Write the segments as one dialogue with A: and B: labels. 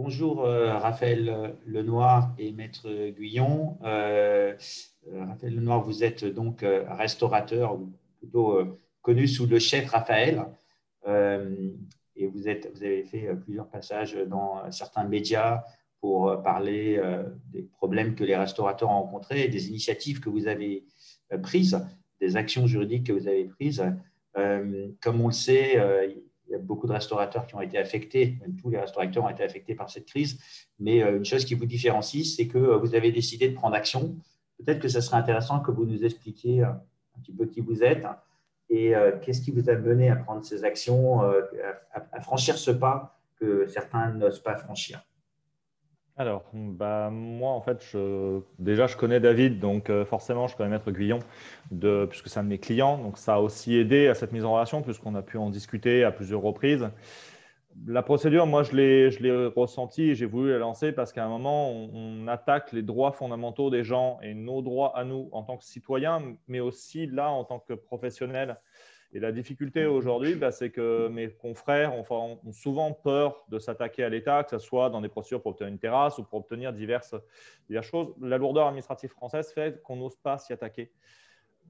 A: Bonjour Raphaël Lenoir et Maître Guyon. Raphaël Lenoir, vous êtes donc restaurateur, ou plutôt connu sous le chef Raphaël. Euh, et vous avez fait plusieurs passages dans certains médias pour parler des problèmes que les restaurateurs ont rencontrés, des initiatives que vous avez prises, des actions juridiques que vous avez prises. Comme on le sait, il y a beaucoup de restaurateurs qui ont été affectés, même tous les restaurateurs ont été affectés par cette crise. Mais une chose qui vous différencie, c'est que vous avez décidé de prendre action. Peut-être que ce serait intéressant que vous nous expliquiez un petit peu qui vous êtes et qu'est-ce qui vous a mené à prendre ces actions, à franchir ce pas que certains n'osent pas franchir.
B: Alors, moi, en fait, déjà, je connais David, donc forcément, je connais Maître Guyon, puisque c'est un de mes clients. Donc, ça a aussi aidé à cette mise en relation, puisqu'on a pu en discuter à plusieurs reprises. La procédure, moi, je l'ai ressentie et j'ai voulu la lancer parce qu'à un moment, on attaque les droits fondamentaux des gens et nos droits à nous en tant que citoyens, mais aussi là, en tant que professionnels. Et la difficulté aujourd'hui, c'est que mes confrères ont souvent peur de s'attaquer à l'État, que ce soit dans des procédures pour obtenir une terrasse ou pour obtenir diverses choses. La lourdeur administrative française fait qu'on n'ose pas s'y attaquer.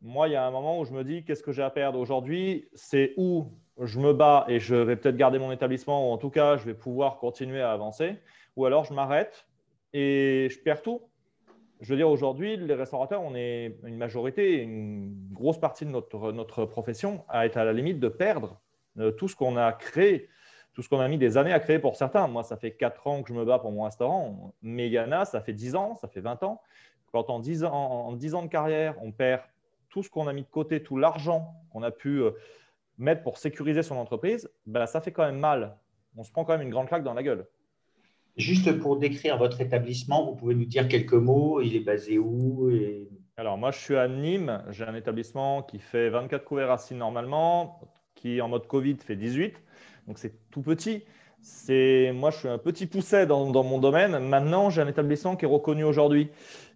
B: Moi, il y a un moment où je me dis, qu'est-ce que j'ai à perdre aujourd'hui? C'est où je me bats et je vais peut-être garder mon établissement, ou en tout cas, je vais pouvoir continuer à avancer, ou alors je m'arrête et je perds tout. Je veux dire, aujourd'hui, les restaurateurs, on est une majorité, une grosse partie de notre profession à être à la limite de perdre tout ce qu'on a créé, tout ce qu'on a mis des années à créer pour certains. Moi, ça fait 4 ans que je me bats pour mon restaurant, mais il y en a, ça fait 10 ans, ça fait 20 ans. Quand en 10 ans de carrière, on perd tout ce qu'on a mis de côté, tout l'argent qu'on a pu mettre pour sécuriser son entreprise, ça fait quand même mal. On se prend quand même une grande claque dans la gueule.
A: Juste pour décrire votre établissement, vous pouvez nous dire quelques mots. Il est basé où
B: Alors, moi, je suis à Nîmes. J'ai un établissement qui fait 24 couverts assis normalement, qui en mode Covid fait 18. Donc, c'est tout petit. Moi, je suis un petit pousset dans mon domaine. Maintenant, j'ai un établissement qui est reconnu aujourd'hui.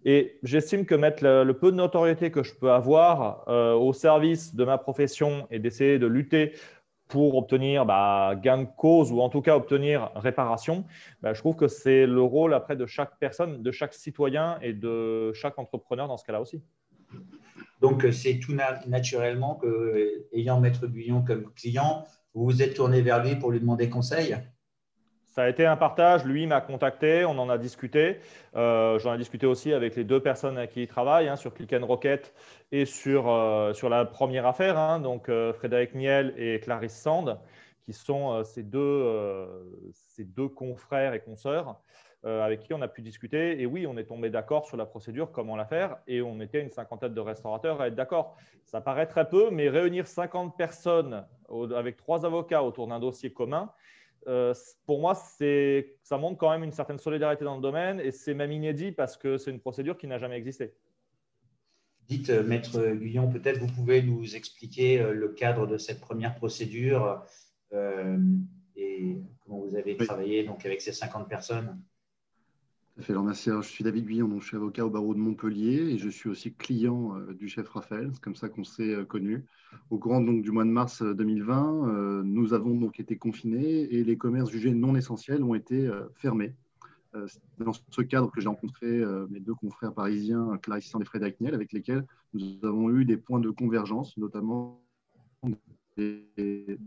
B: Et j'estime que mettre le peu de notoriété que je peux avoir au service de ma profession et d'essayer de lutter pour obtenir gain de cause ou en tout cas obtenir réparation, je trouve que c'est le rôle après de chaque personne, de chaque citoyen et de chaque entrepreneur dans ce cas-là aussi.
A: Donc, c'est tout naturellement que, ayant Maître Guyon comme client, vous vous êtes tourné vers lui pour lui demander conseil.
B: Ça a été un partage. Lui m'a contacté, on en a discuté. J'en ai discuté aussi avec les deux personnes à qui il travaille, sur Click and Rocket et sur la première affaire, donc Frédéric Niel et Clarisse Sand, qui sont ces deux confrères et consoeurs avec qui on a pu discuter. Et oui, on est tombé d'accord sur la procédure, comment la faire, et on était une cinquantaine de restaurateurs à être d'accord. Ça paraît très peu, mais réunir 50 personnes avec 3 avocats autour d'un dossier commun, pour moi, ça montre quand même une certaine solidarité dans le domaine et c'est même inédit parce que c'est une procédure qui n'a jamais existé.
A: Dites, Maître Guyon, peut-être vous pouvez nous expliquer le cadre de cette première procédure euh, et comment vous avez
C: Oui,
A: travaillé donc, avec ces 50 personnes.
C: tout à fait. Alors, merci. Alors, je suis David Guyon, donc je suis avocat au barreau de Montpellier et je suis aussi client du chef Raphaël. C'est comme ça qu'on s'est connus. Au courant donc, du mois de mars 2020, nous avons donc été confinés et les commerces jugés non essentiels ont été fermés. C'est dans ce cadre que j'ai rencontré mes deux confrères parisiens, Clarisse Sand et Frédéric Niel, avec lesquels nous avons eu des points de convergence, notamment et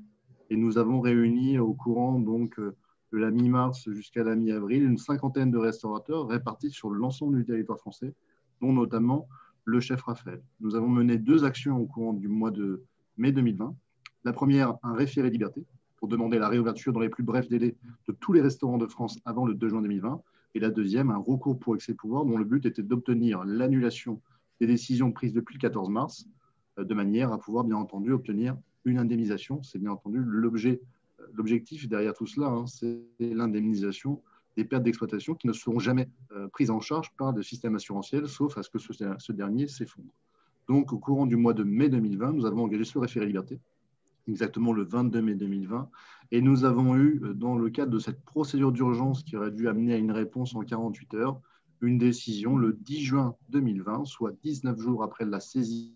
C: nous avons réuni au courant donc, de la mi-mars jusqu'à la mi-avril une cinquantaine de restaurateurs répartis sur l'ensemble du territoire français, dont notamment le chef Raphaël. Nous avons mené 2 actions au courant du mois de mai 2020. La première, un référé liberté pour demander la réouverture dans les plus brefs délais de tous les restaurants de France avant le 2 juin 2020. Et la deuxième, un recours pour excès de pouvoir dont le but était d'obtenir l'annulation des décisions prises depuis le 14 mars, de manière à pouvoir bien entendu obtenir une indemnisation. C'est bien entendu l'objectif derrière tout cela, c'est l'indemnisation des pertes d'exploitation qui ne seront jamais prises en charge par le système assurantiel, sauf à ce que ce dernier s'effondre. Donc, au courant du mois de mai 2020, nous avons engagé ce référé liberté, exactement le 22 mai 2020, et nous avons eu, dans le cadre de cette procédure d'urgence qui aurait dû amener à une réponse en 48 heures, une décision le 10 juin 2020, soit 19 jours après la saisie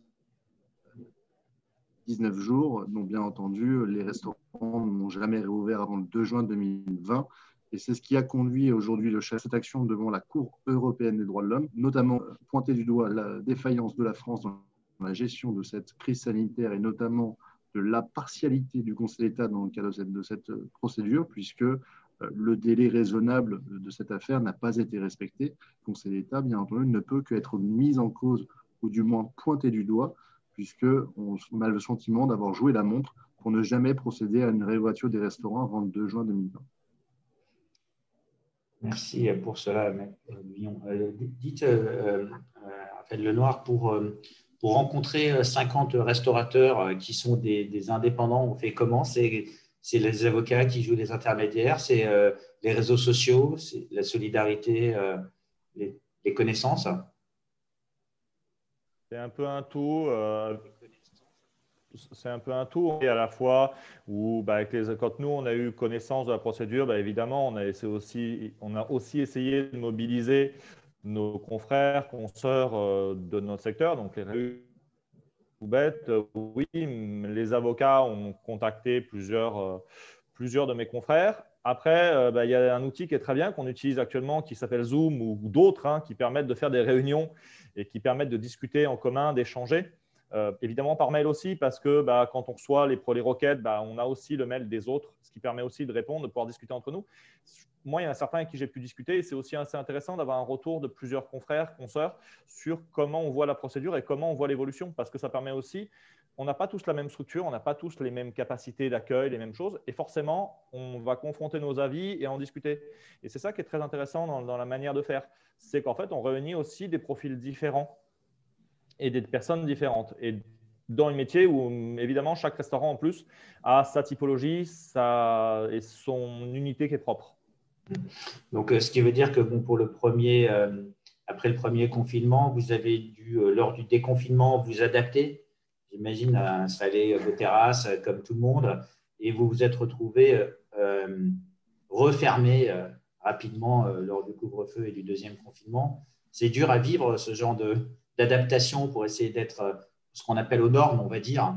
C: 19 jours. Donc, bien entendu, les restaurants n'ont jamais réouvert avant le 2 juin 2020. Et c'est ce qui a conduit aujourd'hui le chef de cette action devant la Cour européenne des droits de l'homme, notamment pointer du doigt la défaillance de la France dans la gestion de cette crise sanitaire et notamment de la partialité du Conseil d'État dans le cadre de cette procédure, puisque le délai raisonnable de cette affaire n'a pas été respecté. Le Conseil d'État, bien entendu, ne peut qu'être mis en cause ou du moins pointé du doigt, puisqu'on a le sentiment d'avoir joué la montre pour ne jamais procéder à une réouverture des restaurants avant le 2 juin 2020.
A: Merci pour cela, Maître Guillon. Dites, Raphaël Lenoir, pour rencontrer 50 restaurateurs qui sont des indépendants, on fait comment? C'est les avocats qui jouent les intermédiaires, c'est les réseaux sociaux, c'est la solidarité, les connaissances?
B: C'est un peu un tout. C'est un peu un tout. Et à la fois où, quand nous, on a eu connaissance de la procédure, évidemment, on a aussi essayé de mobiliser nos confrères, consoeurs de notre secteur, donc les réunions tout bêtes. Oui, les avocats ont contacté plusieurs de mes confrères. Après, il y a un outil qui est très bien, qu'on utilise actuellement, qui s'appelle Zoom ou d'autres, qui permettent de faire des réunions et qui permettent de discuter en commun, d'échanger. Évidemment par mail aussi, parce que quand on reçoit les requêtes, on a aussi le mail des autres, ce qui permet aussi de répondre, de pouvoir discuter entre nous. Moi, il y en a certains avec qui j'ai pu discuter et c'est aussi assez intéressant d'avoir un retour de plusieurs confrères, consoeurs sur comment on voit la procédure et comment on voit l'évolution, parce que ça permet aussi, on n'a pas tous la même structure, on n'a pas tous les mêmes capacités d'accueil, les mêmes choses, et forcément, on va confronter nos avis et en discuter. Et c'est ça qui est très intéressant dans la manière de faire, c'est qu'en fait, on réunit aussi des profils différents et des personnes différentes. Et dans un métier où, évidemment, chaque restaurant, en plus, a sa typologie et son unité qui est propre.
A: Donc, ce qui veut dire que pour après le premier confinement, vous avez dû, lors du déconfinement, vous adapter, j'imagine, à installer vos terrasses comme tout le monde, et vous vous êtes retrouvé refermé rapidement lors du couvre-feu et du deuxième confinement. C'est dur à vivre, ce genre d'adaptation pour essayer d'être ce qu'on appelle aux normes, on va dire.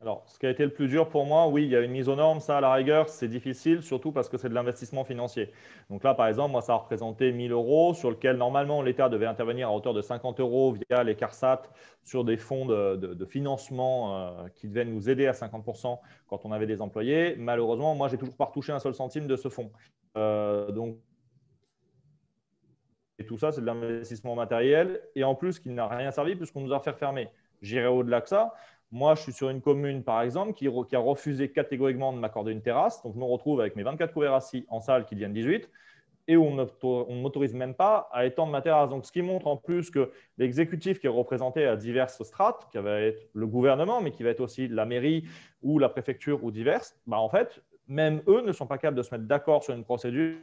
B: Alors, ce qui a été le plus dur pour moi, oui, il y a une mise aux normes, ça, à la rigueur, c'est difficile, surtout parce que c'est de l'investissement financier. Donc là, par exemple, moi, ça a représenté 1 000 euros, sur lequel, normalement, l'État devait intervenir à hauteur de 50 euros via les CARSAT sur des fonds de financement qui devaient nous aider à 50% quand on avait des employés. Malheureusement, moi, j'ai toujours pas retouché un seul centime de ce fonds. Et tout ça, c'est de l'investissement matériel. Et en plus, qui n'a rien servi puisqu'on nous a fait fermer. J'irai au-delà que ça. Moi, je suis sur une commune, par exemple, qui a refusé catégoriquement de m'accorder une terrasse. Donc, je me retrouve avec mes 24 couverts assis en salle qui deviennent 18 et où on ne m'autorise même pas à étendre ma terrasse. Donc, ce qui montre en plus que l'exécutif qui est représenté à diverses strates, qui va être le gouvernement, mais qui va être aussi la mairie ou la préfecture ou diverses, en fait, même eux ne sont pas capables de se mettre d'accord sur une procédure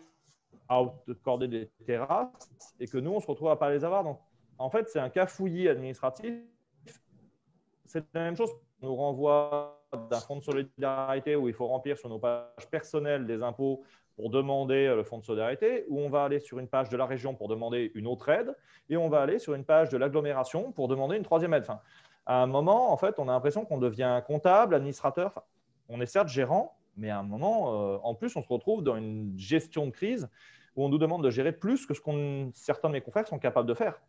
B: à accorder des terrasses et que nous, on se retrouve à ne pas les avoir. Donc, en fait, c'est un cafouillis administratif. C'est la même chose. On nous renvoie d'un fonds de solidarité où il faut remplir sur nos pages personnelles des impôts pour demander le fonds de solidarité, où on va aller sur une page de la région pour demander une autre aide, et on va aller sur une page de l'agglomération pour demander une troisième aide. Enfin, à un moment, en fait, on a l'impression qu'on devient comptable, administrateur. Enfin, on est certes gérant, mais à un moment, en plus, on se retrouve dans une gestion de crise où on nous demande de gérer plus que ce que certains de mes confrères sont capables de faire.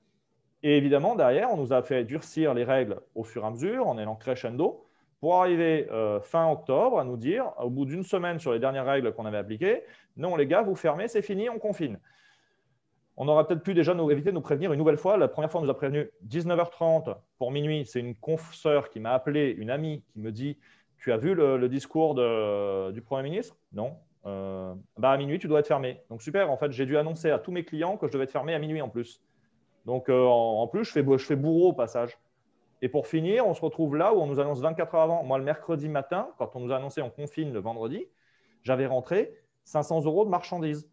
B: Et évidemment, derrière, on nous a fait durcir les règles au fur et à mesure, en allant crescendo, pour arriver fin octobre à nous dire, au bout d'une semaine sur les dernières règles qu'on avait appliquées, non les gars, vous fermez, c'est fini, on confine. On aurait peut-être pu déjà éviter de nous prévenir une nouvelle fois. La première fois, on nous a prévenu 19h30 pour minuit. C'est une consoeur qui m'a appelé, une amie, qui me dit « Tu as vu le discours du Premier ministre ?» Non. À minuit, tu dois être fermé. Donc super, en fait, j'ai dû annoncer à tous mes clients que je devais être fermé à minuit en plus. Donc, en plus, je fais bourreau au passage. Et pour finir, on se retrouve là où on nous annonce 24 heures avant. Moi, le mercredi matin, quand on nous a annoncé on confine le vendredi, j'avais rentré 500 euros de marchandises.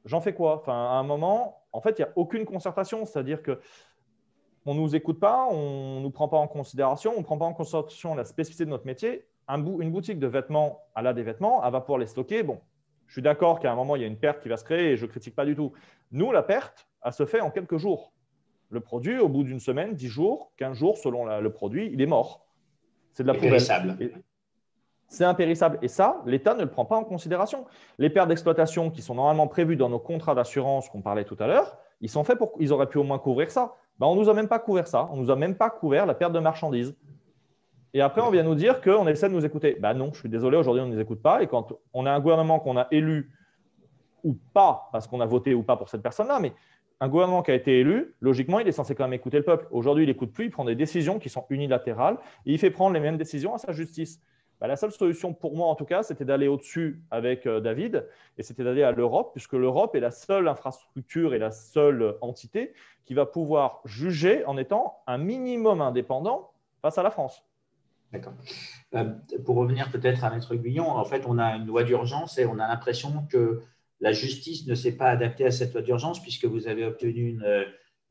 B: J'en fais quoi? Enfin, à un moment, en fait, il n'y a aucune concertation. C'est-à-dire qu'on ne nous écoute pas, on ne nous prend pas en considération, on ne prend pas en considération la spécificité de notre métier. Une boutique de vêtements, elle a des vêtements, elle va pouvoir les stocker. Bon, je suis d'accord qu'à un moment, il y a une perte qui va se créer et je ne critique pas du tout. Nous, la perte, elle se fait en quelques jours. Le produit, au bout d'une semaine, 10 jours, 15 jours, selon le produit, il est mort. C'est de la poubelle. C'est impérissable. Et ça, l'État ne le prend pas en considération. Les pertes d'exploitation qui sont normalement prévues dans nos contrats d'assurance qu'on parlait tout à l'heure, ils auraient pu au moins couvrir ça. Ben, on ne nous a même pas couvert ça. On ne nous a même pas couvert la perte de marchandises. Et après, on vient nous dire qu'on essaie de nous écouter. Ben non, je suis désolé, aujourd'hui, on ne nous écoute pas. Et quand on a un gouvernement qu'on a élu ou pas, parce qu'on a voté ou pas pour cette personne-là, mais un gouvernement qui a été élu, logiquement, il est censé quand même écouter le peuple. Aujourd'hui, il n'écoute plus, il prend des décisions qui sont unilatérales et il fait prendre les mêmes décisions à sa justice. Ben, la seule solution pour moi, en tout cas, c'était d'aller au-dessus avec David et c'était d'aller à l'Europe, puisque l'Europe est la seule infrastructure et la seule entité qui va pouvoir juger en étant un minimum indépendant face à la France.
A: D'accord. Pour revenir peut-être à Maître Guyon, en fait, on a une loi d'urgence et on a l'impression que la justice ne s'est pas adaptée à cette loi d'urgence puisque vous avez obtenu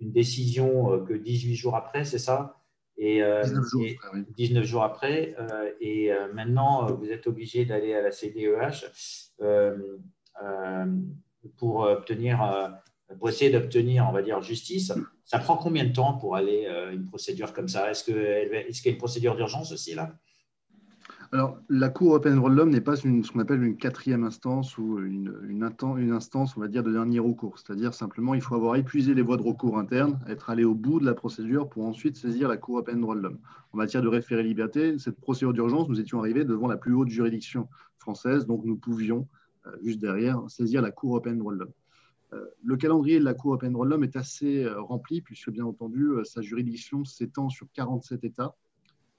A: une décision que 18 jours après, c'est ça?
C: 19 jours,
A: et
C: oui.
A: 19 jours après, et maintenant, vous êtes obligé d'aller à la CDEH pour pour essayer d'obtenir, on va dire, justice. Ça prend combien de temps pour aller une procédure comme ça? Est-ce qu'il y a une procédure d'urgence aussi là?
C: Alors, la Cour européenne des droits de l'homme n'est pas ce qu'on appelle une quatrième instance ou une instance, on va dire, de dernier recours. C'est-à-dire simplement, il faut avoir épuisé les voies de recours internes, être allé au bout de la procédure pour ensuite saisir la Cour européenne des droits de l'homme. En matière de référé liberté, cette procédure d'urgence, nous étions arrivés devant la plus haute juridiction française, donc nous pouvions, juste derrière, saisir la Cour européenne des droits de l'homme. Le calendrier de la Cour européenne des droits de l'homme est assez rempli, puisque bien entendu, sa juridiction s'étend sur 47 États.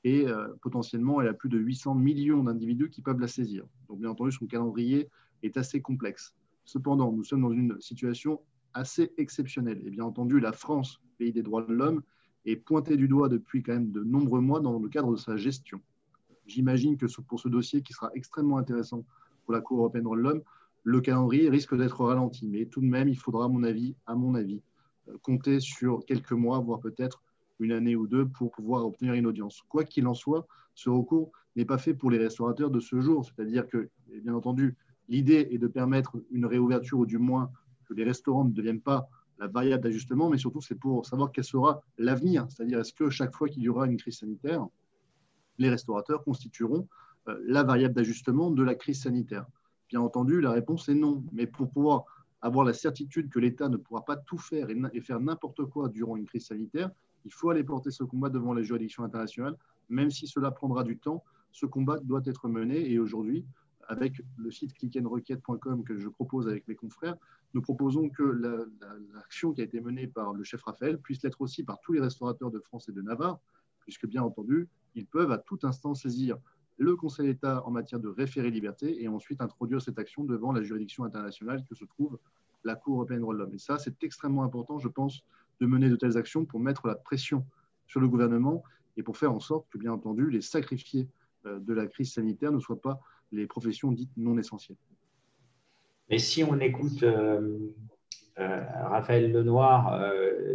C: Et potentiellement, elle a plus de 800 millions d'individus qui peuvent la saisir. Donc, bien entendu, son calendrier est assez complexe. Cependant, nous sommes dans une situation assez exceptionnelle. Et bien entendu, la France, pays des droits de l'homme, est pointée du doigt depuis quand même de nombreux mois dans le cadre de sa gestion. J'imagine que pour ce dossier qui sera extrêmement intéressant pour la Cour européenne des droits de l'homme, le calendrier risque d'être ralenti. Mais tout de même, il faudra, à mon avis, compter sur quelques mois, voire peut-être une année ou deux pour pouvoir obtenir une audience. Quoi qu'il en soit, ce recours n'est pas fait pour les restaurateurs de ce jour. C'est-à-dire que, bien entendu, l'idée est de permettre une réouverture ou du moins que les restaurants ne deviennent pas la variable d'ajustement, mais surtout c'est pour savoir quel sera l'avenir. C'est-à-dire est-ce que chaque fois qu'il y aura une crise sanitaire, les restaurateurs constitueront la variable d'ajustement de la crise sanitaire. Bien entendu, la réponse est non. Mais pour pouvoir avoir la certitude que l'État ne pourra pas tout faire et faire n'importe quoi durant une crise sanitaire, il faut aller porter ce combat devant les juridictions internationales, même si cela prendra du temps. Ce combat doit être mené et aujourd'hui, avec le site clickandrequête.com que je propose avec mes confrères, nous proposons que l'action qui a été menée par le chef Raphaël puisse l'être aussi par tous les restaurateurs de France et de Navarre, puisque bien entendu, ils peuvent à tout instant saisir le Conseil d'État en matière de référé liberté et ensuite introduire cette action devant la juridiction internationale que se trouve la Cour européenne des droits de l'homme. Et ça, c'est extrêmement important, je pense, de mener de telles actions pour mettre la pression sur le gouvernement et pour faire en sorte que, bien entendu, les sacrifiés de la crise sanitaire ne soient pas les professions dites non essentielles.
A: Mais si on écoute Raphaël Lenoir,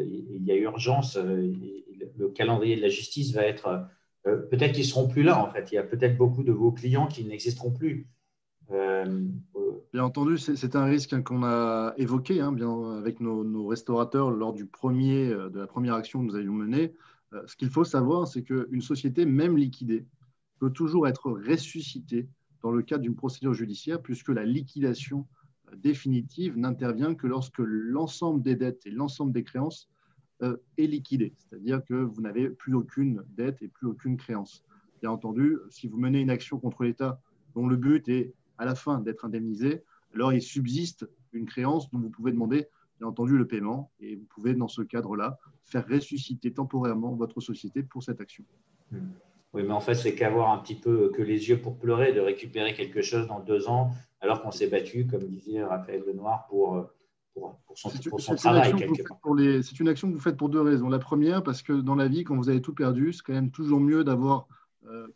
A: il y a urgence, le calendrier de la justice va être… peut-être qu'ils ne seront plus là, en fait. Il y a peut-être beaucoup de vos clients qui n'existeront plus.
C: Bien entendu, c'est un risque qu'on a évoqué avec nos restaurateurs lors de la première action que nous avions menée. Ce qu'il faut savoir, c'est qu'une société, même liquidée, peut toujours être ressuscitée dans le cadre d'une procédure judiciaire, puisque la liquidation définitive n'intervient que lorsque l'ensemble des dettes et l'ensemble des créances est liquidé. C'est-à-dire que vous n'avez plus aucune dette et plus aucune créance. Bien entendu, si vous menez une action contre l'État dont le but est à la fin d'être indemnisé, alors il subsiste une créance dont vous pouvez demander, bien entendu, le paiement et vous pouvez, dans ce cadre-là, faire ressusciter temporairement votre société pour cette action.
A: Oui, mais en fait, c'est qu'avoir un petit peu que les yeux pour pleurer, de récupérer quelque chose dans 2 ans, alors qu'on s'est battu, comme disait Raphaël Lenoir, pour son travail.
C: C'est une action que vous faites pour 2 raisons. La première, parce que dans la vie, quand vous avez tout perdu, c'est quand même toujours mieux d'avoir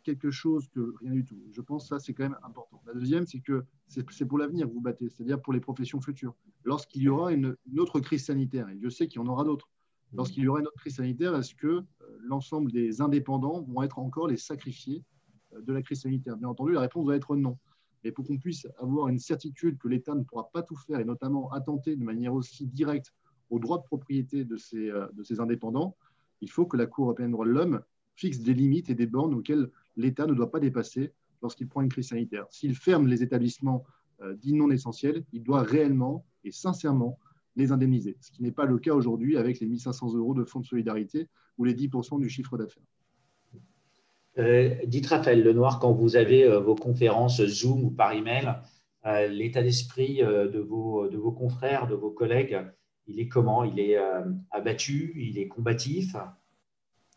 C: quelque chose que rien du tout. Je pense que ça, c'est quand même important. La deuxième, c'est que c'est pour l'avenir que vous battez, c'est-à-dire pour les professions futures. Lorsqu'il y aura une autre crise sanitaire, et je sais qu'il y en aura d'autres, lorsqu'il y aura une autre crise sanitaire, est-ce que l'ensemble des indépendants vont être encore les sacrifiés de la crise sanitaire? Bien entendu, la réponse doit être non. Et pour qu'on puisse avoir une certitude que l'État ne pourra pas tout faire, et notamment attenter de manière aussi directe aux droits de propriété de ces indépendants, il faut que la Cour européenne des droits de l'homme fixe des limites et des bornes auxquelles l'État ne doit pas dépasser lorsqu'il prend une crise sanitaire. S'il ferme les établissements dits non essentiels, il doit réellement et sincèrement les indemniser, ce qui n'est pas le cas aujourd'hui avec les 1 500 € de fonds de solidarité ou les 10% du chiffre d'affaires.
A: Dites Raphaël Lenoir, quand vous avez vos conférences Zoom ou par email, l'état d'esprit de vos confrères, de vos collègues, il est comment? Il est abattu? Il est combatif?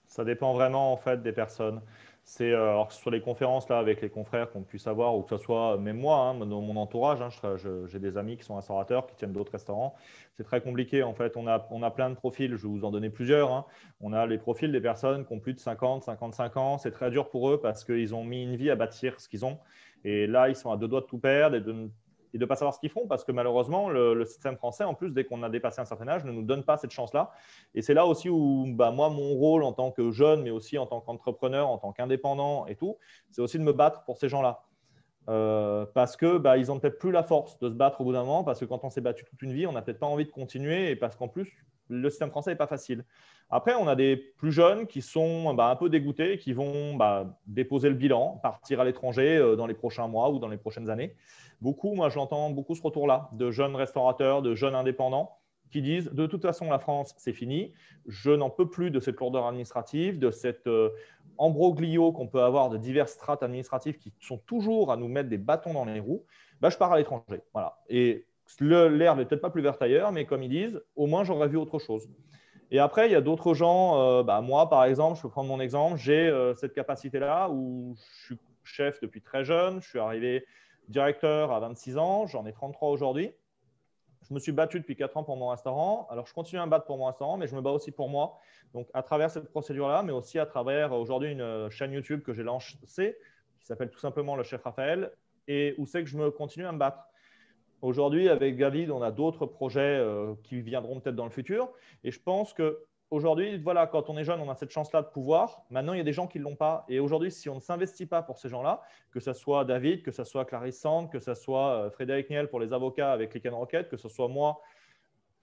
B: Ça dépend vraiment en fait des personnes. C'est alors que ce soit les conférences là avec les confrères qu'on puisse avoir ou que ce soit même moi, hein, dans mon entourage, hein, j'ai des amis qui sont restaurateurs, qui tiennent d'autres restaurants. C'est très compliqué en fait. On a plein de profils. Je vais vous en donner plusieurs, hein. On a les profils des personnes qui ont plus de 50, 55 ans. C'est très dur pour eux parce qu'ils ont mis une vie à bâtir ce qu'ils ont. Et là, ils sont à deux doigts de tout perdre et de ne pas savoir ce qu'ils font parce que malheureusement, le système français, en plus, dès qu'on a dépassé un certain âge, ne nous donne pas cette chance-là. Et c'est là aussi où moi, mon rôle en tant que jeune, mais aussi en tant qu'entrepreneur, en tant qu'indépendant et tout, c'est aussi de me battre pour ces gens-là. Parce que ils n'ont peut-être plus la force de se battre au bout d'un moment, parce que quand on s'est battu toute une vie, on n'a peut-être pas envie de continuer, et parce qu'en plus, le système français n'est pas facile. Après, on a des plus jeunes qui sont un peu dégoûtés, qui vont déposer le bilan, partir à l'étranger dans les prochains mois ou dans les prochaines années. Moi, j'entends beaucoup ce retour-là de jeunes restaurateurs, de jeunes indépendants qui disent de toute façon, la France, c'est fini. Je n'en peux plus de cette lourdeur administrative, de cet embroglio qu'on peut avoir de diverses strates administratives qui sont toujours à nous mettre des bâtons dans les roues. Je pars à l'étranger. Voilà. Et l'herbe n'est peut-être pas plus verte ailleurs, mais comme ils disent, au moins, j'aurais vu autre chose. Et après, il y a d'autres gens. Moi, par exemple, je peux prendre mon exemple. J'ai cette capacité-là où je suis chef depuis très jeune. Je suis arrivé directeur à 26 ans. J'en ai 33 aujourd'hui. Je me suis battu depuis 4 ans pour mon restaurant. Alors, je continue à me battre pour mon restaurant, mais je me bats aussi pour moi. Donc, à travers cette procédure-là, mais aussi à travers aujourd'hui une chaîne YouTube que j'ai lancée qui s'appelle tout simplement Le Chef Raphaël et où c'est que je me continue à me battre. Aujourd'hui, avec David, on a d'autres projets qui viendront peut-être dans le futur. Et je pense qu'aujourd'hui, voilà, quand on est jeune, on a cette chance-là de pouvoir. Maintenant, il y a des gens qui ne l'ont pas. Et aujourd'hui, si on ne s'investit pas pour ces gens-là, que ce soit David, que ce soit Clarisse Sand, que ce soit Frédéric Niel pour les avocats avec Click & Rocket, que ce soit moi,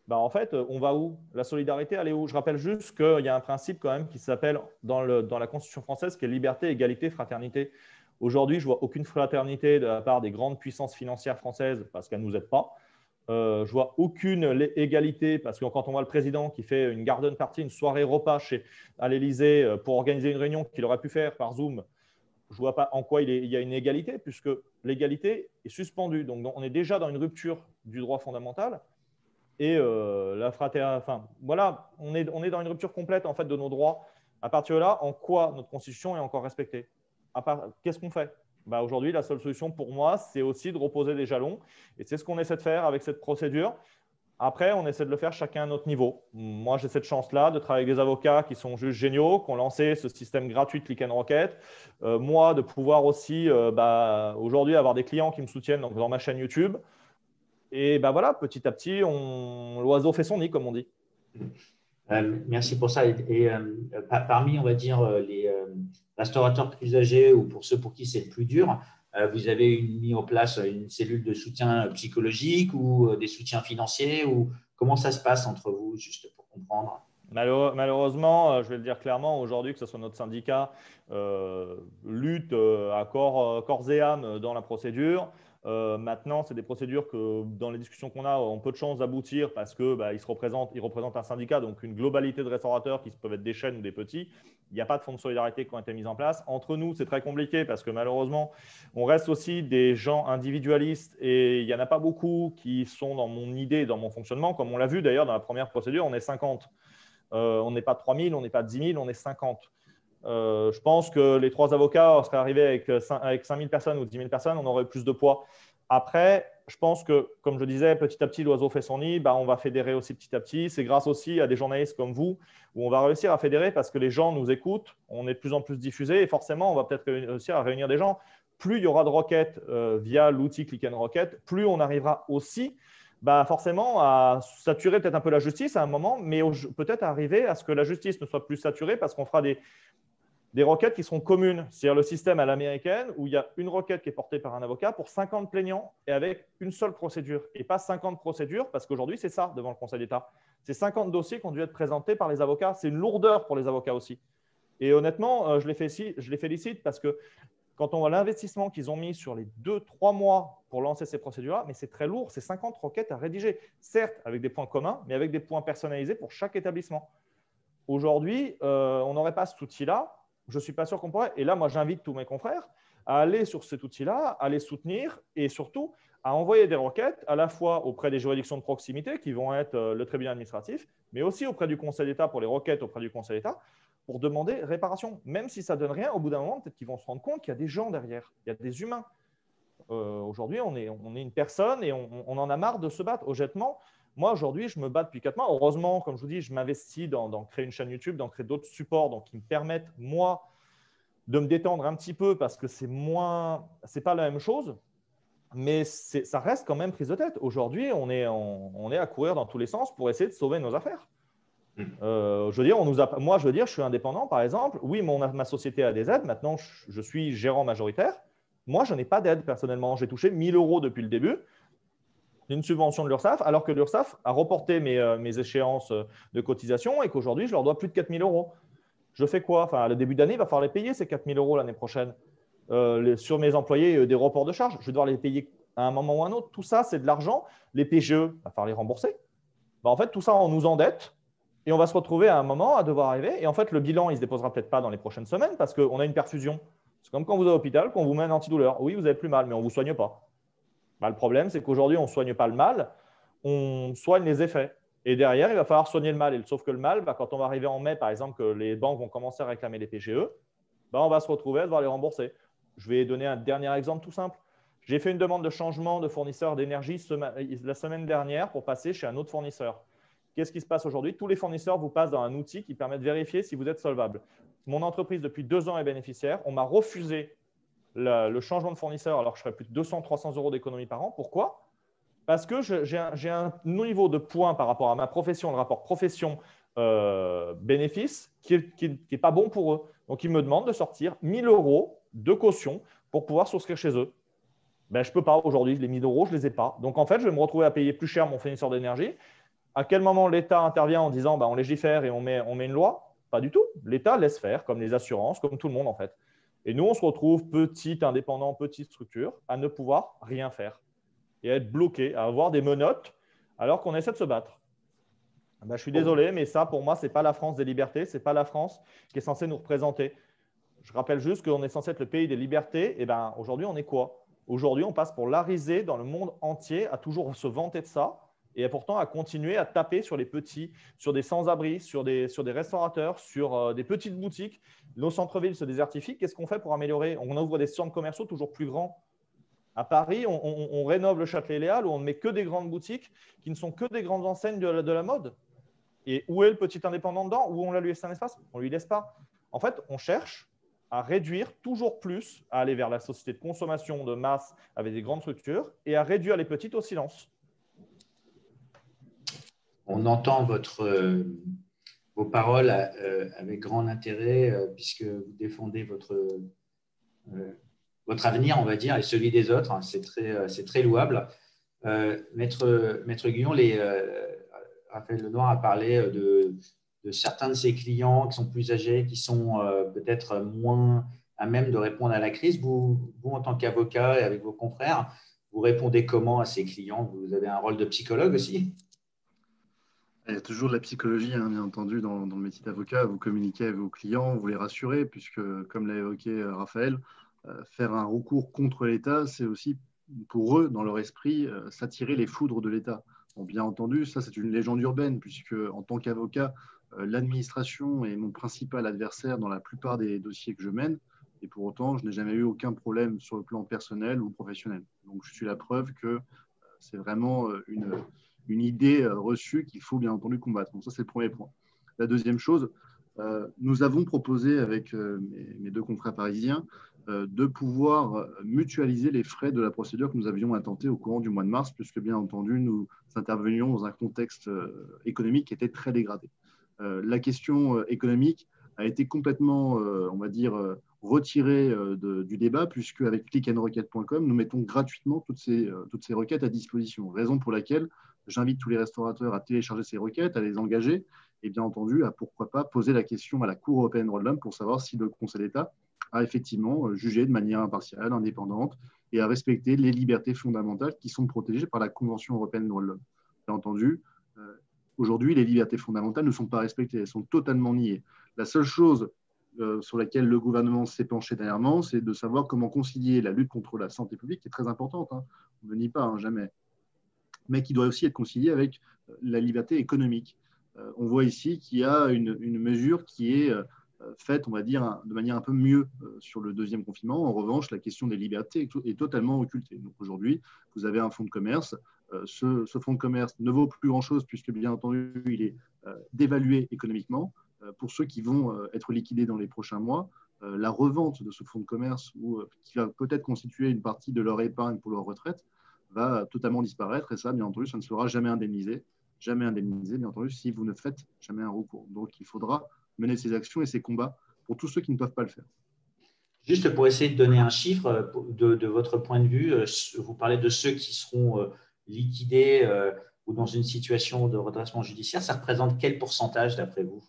B: en fait, on va où? La solidarité, elle est où? Je rappelle juste qu'il y a un principe quand même qui s'appelle dans la Constitution française qui est liberté, égalité, fraternité. Aujourd'hui, je ne vois aucune fraternité de la part des grandes puissances financières françaises parce qu'elles ne nous aident pas. Je ne vois aucune égalité parce que quand on voit le président qui fait une garden party, une soirée repas à l'Élysée pour organiser une réunion qu'il aurait pu faire par Zoom, je ne vois pas en quoi il y a une égalité puisque l'égalité est suspendue. Donc, on est déjà dans une rupture du droit fondamental. Et la fraternité, enfin, voilà, on est dans une rupture complète en fait, de nos droits. À partir de là, en quoi notre Constitution est encore respectée? Qu'est-ce qu'on fait? Aujourd'hui, la seule solution pour moi, c'est aussi de reposer des jalons. Et c'est ce qu'on essaie de faire avec cette procédure. Après, on essaie de le faire chacun à notre niveau. Moi, j'ai cette chance-là de travailler avec des avocats qui sont juste géniaux, qui ont lancé ce système gratuit Click & Rocket. Moi, de pouvoir aussi aujourd'hui avoir des clients qui me soutiennent dans ma chaîne YouTube. Et voilà, petit à petit, l'oiseau fait son nid, comme on dit.
A: Merci pour ça. Et parmi, on va dire, les restaurateurs plus âgés ou pour ceux pour qui c'est le plus dur, vous avez mis en place une cellule de soutien psychologique ou des soutiens financiers ou comment ça se passe entre vous, juste pour comprendre?
B: Malheureusement, je vais le dire clairement, aujourd'hui, que ce soit notre syndicat, lutte à corps et âme dans la procédure. Maintenant, c'est des procédures que, dans les discussions qu'on a, ont peu de chances d'aboutir parce qu'ils représentent un syndicat, donc une globalité de restaurateurs qui peuvent être des chaînes ou des petits. Il n'y a pas de fonds de solidarité qui ont été mis en place. Entre nous, c'est très compliqué parce que malheureusement, on reste aussi des gens individualistes et il n'y en a pas beaucoup qui sont dans mon idée, dans mon fonctionnement. Comme on l'a vu d'ailleurs dans la première procédure, on est 50. On n'est pas 3000, on n'est pas 10 000, on est 50. Je pense que les 3 avocats seraient arrivés avec 5 000 personnes ou 10 000 personnes, on aurait plus de poids. Après, je pense que, comme je disais, petit à petit, l'oiseau fait son nid, on va fédérer aussi petit à petit. C'est grâce aussi à des journalistes comme vous où on va réussir à fédérer parce que les gens nous écoutent, on est de plus en plus diffusés et forcément, on va peut-être réussir à réunir des gens. Plus il y aura de requêtes via l'outil Click & Rocket, plus on arrivera aussi forcément à saturer peut-être un peu la justice à un moment, mais peut-être arriver à ce que la justice ne soit plus saturée parce qu'on fera des requêtes qui seront communes. C'est-à-dire le système à l'américaine où il y a une requête qui est portée par un avocat pour 50 plaignants et avec une seule procédure et pas 50 procédures parce qu'aujourd'hui, c'est ça devant le Conseil d'État. C'est 50 dossiers qui ont dû être présentés par les avocats. C'est une lourdeur pour les avocats aussi. Et honnêtement, je les félicite parce que quand on voit l'investissement qu'ils ont mis sur les 2-3 mois pour lancer ces procédures-là, mais c'est très lourd, c'est 50 requêtes à rédiger, certes avec des points communs, mais avec des points personnalisés pour chaque établissement. Aujourd'hui, on n'aurait pas cet outil-là. Je ne suis pas sûr qu'on pourrait. Et là, moi, j'invite tous mes confrères à aller sur cet outil-là, à les soutenir et surtout à envoyer des requêtes à la fois auprès des juridictions de proximité qui vont être le tribunal administratif, mais aussi auprès du Conseil d'État pour les requêtes auprès du Conseil d'État pour demander réparation. Même si ça ne donne rien, au bout d'un moment, peut-être qu'ils vont se rendre compte qu'il y a des gens derrière, il y a des humains. Aujourd'hui, on est une personne et on en a marre de se battre. Honnêtement, moi, aujourd'hui, je me bats depuis 4 mois. Heureusement, comme je vous dis, je m'investis dans créer une chaîne YouTube, dans créer d'autres supports donc, qui me permettent, moi, de me détendre un petit peu parce que c'est pas la même chose. Mais ça reste quand même prise de tête. Aujourd'hui, on est à courir dans tous les sens pour essayer de sauver nos affaires. Je veux dire, moi, je suis indépendant, par exemple. Oui, ma société a des aides. Maintenant, je suis gérant majoritaire. Moi, je n'ai pas d'aide personnellement. J'ai touché 1 000 € depuis le début d'une subvention de l'URSSAF, alors que l'URSSAF a reporté mes échéances de cotisation et qu'aujourd'hui, je leur dois plus de 4 000 €. Je fais quoi? Enfin, à le début d'année, il va falloir les payer, ces 4 000 € l'année prochaine. Sur mes employés, des reports de charges, je vais devoir les payer à un moment ou à un autre. Tout ça, c'est de l'argent. Les PGE, il va falloir les rembourser. En fait, tout ça, on nous endette. Et on va se retrouver à un moment à devoir arriver. Et en fait, le bilan, il ne se déposera peut-être pas dans les prochaines semaines parce qu'on a une perfusion. C'est comme quand vous êtes à l'hôpital, qu'on vous met un antidouleur. Oui, vous avez plus mal, mais on ne vous soigne pas. Le problème, c'est qu'aujourd'hui, on ne soigne pas le mal, on soigne les effets. Et derrière, il va falloir soigner le mal. Sauf que le mal, quand on va arriver en mai, par exemple, que les banques vont commencer à réclamer les PGE, on va se retrouver à devoir les rembourser. Je vais donner un dernier exemple tout simple. J'ai fait une demande de changement de fournisseur d'énergie la semaine dernière pour passer chez un autre fournisseur. Qu'est-ce qui se passe aujourd'hui? Tous les fournisseurs vous passent dans un outil qui permet de vérifier si vous êtes solvable. Mon entreprise, depuis 2 ans, est bénéficiaire. On m'a refusé le changement de fournisseur alors que je ferais plus de 200-300 € d'économie par an. Pourquoi? Parce que j'ai un niveau de points par rapport à ma profession, le rapport profession-bénéfice, qui n'est pas bon pour eux. Donc, ils me demandent de sortir 1 000 € de caution pour pouvoir souscrire chez eux. Je ne peux pas aujourd'hui. Les 1 000 € je ne les ai pas. Donc, en fait, je vais me retrouver à payer plus cher mon fournisseur d'énergie. À quel moment l'État intervient en disant on légifère et on met une loi? Pas du tout. L'État laisse faire, comme les assurances, comme tout le monde en fait. Et nous, on se retrouve petit, indépendant, petite structure, à ne pouvoir rien faire et à être bloqué, à avoir des menottes alors qu'on essaie de se battre. Je suis désolé, mais ça, pour moi, ce n'est pas la France des libertés, ce n'est pas la France qui est censée nous représenter. Je rappelle juste qu'on est censé être le pays des libertés. Et aujourd'hui, on est quoi? Aujourd'hui, on passe pour la risée dans le monde entier à toujours se vanter de ça. Et pourtant à continuer à taper sur les petits, sur des sans-abri, sur des restaurateurs, sur des petites boutiques. Nos centres-villes se désertifient. Qu'est-ce qu'on fait pour améliorer? On ouvre des centres commerciaux toujours plus grands. À Paris, on rénove le Châtelet-Léal où on ne met que des grandes boutiques qui ne sont que des grandes enseignes de la mode. Et où est le petit indépendant dedans? Où on lui laisse un espace? On ne lui laisse pas. En fait, on cherche à réduire toujours plus, à aller vers la société de consommation de masse avec des grandes structures et à réduire les petites au silence.
A: On entend vos paroles avec grand intérêt puisque vous défendez votre avenir, on va dire, et celui des autres. Hein, c'est très louable. Maître Guyon, Raphaël Lenoir a parlé de certains de ses clients qui sont plus âgés, qui sont peut-être moins à même de répondre à la crise. Vous en tant qu'avocat et avec vos confrères, vous répondez comment à ces clients? Vous avez un rôle de psychologue aussi?
C: Il y a toujours de la psychologie, hein, bien entendu, dans le métier d'avocat. Vous communiquez avec vos clients, vous les rassurez, puisque, comme l'a évoqué Raphaël, faire un recours contre l'État, c'est aussi pour eux, dans leur esprit, s'attirer les foudres de l'État. Bon, bien entendu, ça, c'est une légende urbaine, puisque en tant qu'avocat, l'administration est mon principal adversaire dans la plupart des dossiers que je mène. Et pour autant, je n'ai jamais eu aucun problème sur le plan personnel ou professionnel. Donc, je suis la preuve que c'est vraiment une idée reçue qu'il faut bien entendu combattre. Donc ça, c'est le premier point. La deuxième chose, nous avons proposé avec mes 2 confrères parisiens de pouvoir mutualiser les frais de la procédure que nous avions intentée au courant du mois de mars, puisque bien entendu, nous intervenions dans un contexte économique qui était très dégradé. La question économique a été complètement, on va dire, retirée du débat, puisque avec clickandrequête.com, nous mettons gratuitement toutes ces requêtes à disposition. Raison pour laquelle j'invite tous les restaurateurs à télécharger ces requêtes, à les engager et bien entendu à pourquoi pas poser la question à la Cour européenne des droits de l'homme pour savoir si le Conseil d'État à effectivement juger de manière impartiale, indépendante et à respecter les libertés fondamentales qui sont protégées par la Convention européenne des droits de l'homme. Bien entendu, aujourd'hui, les libertés fondamentales ne sont pas respectées, elles sont totalement niées. La seule chose sur laquelle le gouvernement s'est penché dernièrement, c'est de savoir comment concilier la lutte contre la santé publique, qui est très importante, hein, on ne nie pas, hein, jamais, mais qui doit aussi être conciliée avec la liberté économique. On voit ici qu'il y a une mesure qui est faite, on va dire, de manière un peu mieux sur le deuxième confinement. En revanche, la question des libertés est totalement occultée. Donc aujourd'hui, vous avez un fonds de commerce. Ce fonds de commerce ne vaut plus grand-chose puisque, bien entendu, il est dévalué économiquement. Pour ceux qui vont être liquidés dans les prochains mois, la revente de ce fonds de commerce, qui va peut-être constituer une partie de leur épargne pour leur retraite, va totalement disparaître. Et ça, bien entendu, ça ne sera jamais indemnisé, bien entendu, si vous ne faites jamais un recours. Donc, il faudra mener ces actions et ces combats pour tous ceux qui ne peuvent pas le faire.
A: Juste pour essayer de donner un chiffre de votre point de vue, vous parlez de ceux qui seront liquidés ou dans une situation de redressement judiciaire. Ça représente quel pourcentage d'après vous?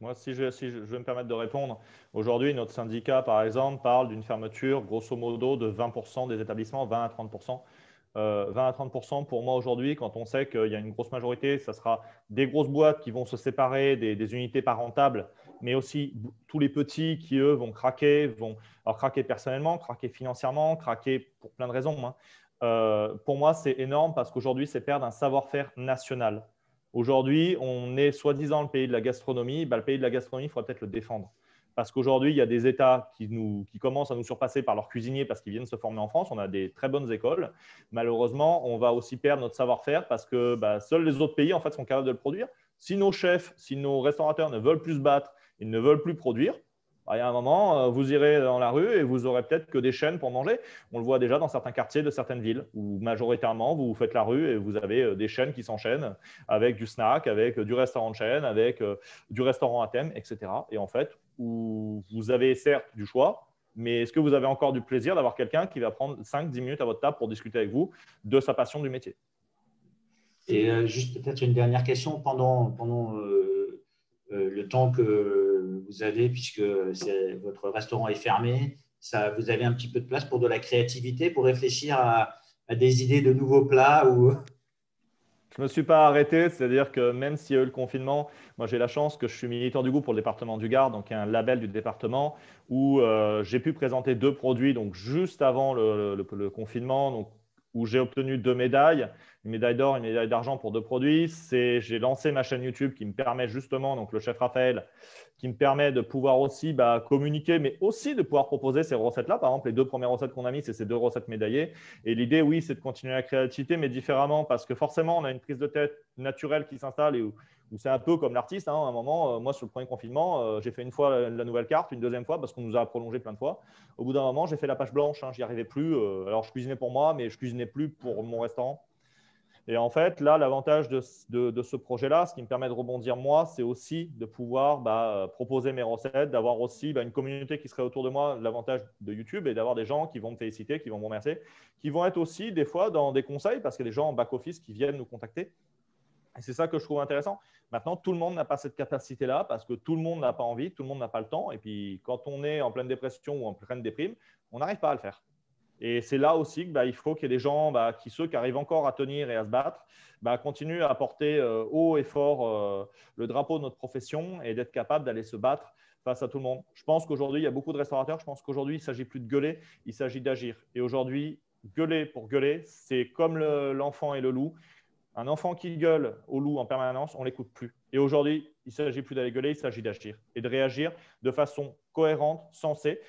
B: Moi, si je vais me permettre de répondre, aujourd'hui, notre syndicat, par exemple, parle d'une fermeture, grosso modo, de 20% des établissements, 20 à 30%. 20 à 30% pour moi aujourd'hui, quand on sait qu'il y a une grosse majorité, ça sera des grosses boîtes qui vont se séparer, des unités pas rentables, mais aussi tous les petits qui, eux, vont craquer, alors craquer personnellement, craquer financièrement, craquer pour plein de raisons, hein. Pour moi, c'est énorme parce qu'aujourd'hui, c'est perdre un savoir-faire national. Aujourd'hui, on est soi-disant le pays de la gastronomie. Le pays de la gastronomie, il faudra peut-être le défendre. Parce qu'aujourd'hui, il y a des États qui commencent à nous surpasser par leurs cuisiniers parce qu'ils viennent se former en France. On a des très bonnes écoles. Malheureusement, on va aussi perdre notre savoir-faire parce que seuls les autres pays en fait, sont capables de le produire. Si nos chefs, si nos restaurateurs ne veulent plus se battre, ils ne veulent plus produire, il y a un moment, vous irez dans la rue et vous aurez peut-être que des chaînes pour manger. On le voit déjà dans certains quartiers de certaines villes où majoritairement, vous faites la rue et vous avez des chaînes qui s'enchaînent avec du snack, avec du restaurant de chaîne, avec du restaurant à thème, etc. Et en fait, où vous avez certes du choix, mais est-ce que vous avez encore du plaisir d'avoir quelqu'un qui va prendre 5-10 minutes à votre table pour discuter avec vous de sa passion du métier?
A: Et juste peut-être une dernière question. Pendant le temps que vous avez, puisque votre restaurant est fermé, vous avez un petit peu de place pour de la créativité, pour réfléchir à des idées de nouveaux plats ou...
B: Je ne me suis pas arrêté, c'est-à-dire que même s'il y a eu le confinement, moi j'ai la chance que je suis militant du goût pour le département du Gard, donc il y a un label du département où j'ai pu présenter 2 produits donc juste avant le confinement, donc, où j'ai obtenu 2 médailles, une médaille d'or, une médaille d'argent pour 2 produits. J'ai lancé ma chaîne YouTube qui me permet justement, donc le chef Raphaël, qui me permet de pouvoir aussi communiquer, mais aussi de pouvoir proposer ces recettes-là. Par exemple, les 2 premières recettes qu'on a mises, c'est ces 2 recettes médaillées. Et l'idée, oui, c'est de continuer la créativité, mais différemment, parce que forcément, on a une prise de tête naturelle qui s'installe et où c'est un peu comme l'artiste. Hein, à un moment, moi, sur le premier confinement, j'ai fait une fois la nouvelle carte, une deuxième fois, parce qu'on nous a prolongé plein de fois. Au bout d'un moment, j'ai fait la page blanche, hein, j'y arrivais plus. Alors, je cuisinais pour moi, mais je cuisinais plus pour mon restaurant. Et en fait, là, l'avantage de ce projet-là, ce qui me permet de rebondir moi, c'est aussi de pouvoir proposer mes recettes, d'avoir aussi une communauté qui serait autour de moi, l'avantage de YouTube, et d'avoir des gens qui vont me féliciter, qui vont me remercier, qui vont être aussi des fois dans des conseils, parce qu'il y a des gens en back-office qui viennent nous contacter. Et c'est ça que je trouve intéressant. Maintenant, tout le monde n'a pas cette capacité-là parce que tout le monde n'a pas envie, tout le monde n'a pas le temps. Et puis, quand on est en pleine dépression ou en pleine déprime, on n'arrive pas à le faire. Et c'est là aussi qu'il faut qu'il y ait des gens, ceux qui arrivent encore à tenir et à se battre, continuent à porter haut et fort le drapeau de notre profession et d'être capable d'aller se battre face à tout le monde. Je pense qu'aujourd'hui, il y a beaucoup de restaurateurs. Je pense qu'aujourd'hui, il ne s'agit plus de gueuler, il s'agit d'agir. Et aujourd'hui, gueuler pour gueuler, c'est comme l'enfant et le loup. Un enfant qui gueule au loup en permanence, on ne l'écoute plus. Et aujourd'hui, il ne s'agit plus d'aller gueuler, il s'agit d'agir et de réagir de façon cohérente, sensée.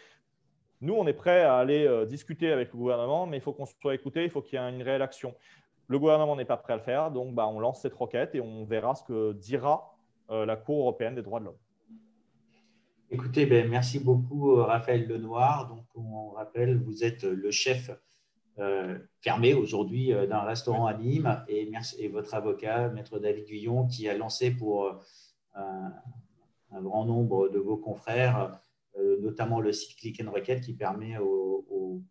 B: Nous, on est prêt à aller discuter avec le gouvernement, mais il faut qu'on soit écouté, il faut qu'il y ait une réelle action. Le gouvernement n'est pas prêt à le faire, donc on lance cette requête et on verra ce que dira la Cour européenne des droits de l'homme.
A: Écoutez, merci beaucoup Raphaël Lenoir. Donc, on rappelle, vous êtes le chef fermé aujourd'hui d'un restaurant à Nîmes et votre avocat, Maître David Guyon, qui a lancé pour un grand nombre de vos confrères, notamment le site Click and Requête qui permet on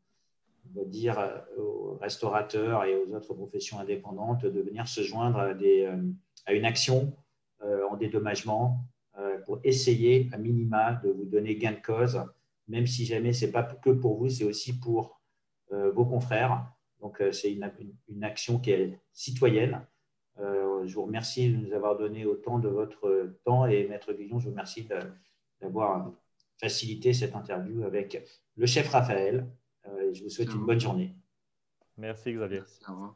A: va dire, aux restaurateurs et aux autres professions indépendantes de venir se joindre à une action en dédommagement pour essayer à minima de vous donner gain de cause, même si jamais ce n'est pas que pour vous, c'est aussi pour vos confrères. Donc, c'est une action qui est citoyenne. Je vous remercie de nous avoir donné autant de votre temps et Maître Guyon, je vous remercie d'avoir facilité cette interview avec le chef Raphaël. Je vous souhaite une bonne journée.
B: Merci Xavier.
C: Merci, au revoir.